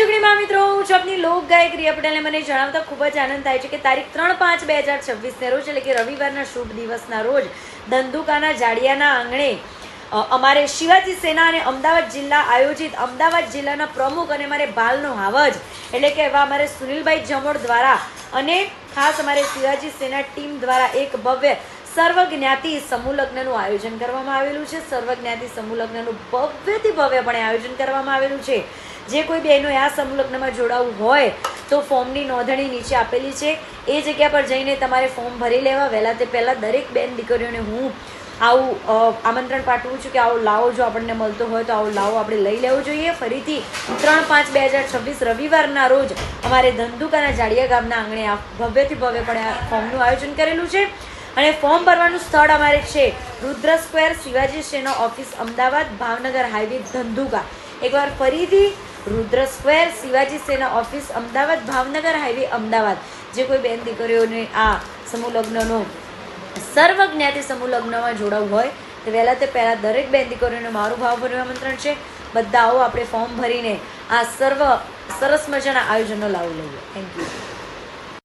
જુગડીમાં મિત્રો હું છું આપની લોક ગાયક રિયા પટેલને મને જણાવતા ખૂબ જ આનંદ થાય છે કે તારીખ 3/5/2026 રોજ એટલે કે રવિવારના શુભ દિવસના રોજ ધંધુકાના જાડિયાના આંગણે અમારે શિવાજી સેના અને અમદાવાદ જિલ્લા આયોજિત અમદાવાદ જિલ્લાના પ્રમુખ અને અમારે બાલનો હાવજ એટલે કે એવા અમારે સુનિલભાઈ જમોડ દ્વારા અને ખાસ અમારે શિવાજી સેના ટીમ દ્વારા એક ભવ્ય સર્વજ્ઞાતિ સમૂહ લગ્નનું આયોજન કરવામાં આવેલું છે. સર્વજ્ઞાતિ સમૂહ લગ્નનું ભવ્યથી ભવ્યપણે આયોજન કરવામાં આવેલું છે. જે કોઈ બહેનો આ સમૂહ લગ્નમાં જોડાવું હોય તો ફોર્મની નોંધણી નીચે આપેલી છે. એ જગ્યા પર જઈને તમારે ફોર્મ ભરી લેવા. વહેલા તે પહેલાં દરેક બેન દીકરીઓને હું આવું આમંત્રણ પાઠવું છું કે આવો લાવો જો આપણને મળતો હોય તો આવો લાવો આપણે લઈ લેવો જોઈએ. ફરીથી 3/5/2026 રવિવારના રોજ અમારે ધંધુકાના જાડિયા ગામના આંગણે આ ભવ્યથી ભવ્યપણે આ ફોર્મનું આયોજન કરેલું છે. અને ફોર્મ ભરવાનું સ્થળ અમારે છે રુદ્ર સ્ક્વેર, શિવાજી સેના ઓફિસ, અમદાવાદ, ભાવનગર હાઈવે, ધંધુકા. એકવાર ફરીથી રુદ્ર સ્ક્વેર, શિવાજી સેના ઓફિસ, અમદાવાદ, ભાવનગર હાઈવે, અમદાવાદ. જે કોઈ બેન દીકરીઓને આ સમૂહ લગ્નનો સર્વજ્ઞાતિ સમૂહ લગ્નમાં જોડાવું હોય તો વહેલા તે પહેલાં દરેક બેન દીકરીઓને મારું ભાવભર્યું આમંત્રણ છે. બધા આવો આપણે ફોર્મ ભરીને આ સરસ મજાના આયોજનનો લાવો લઈએ. Thank you.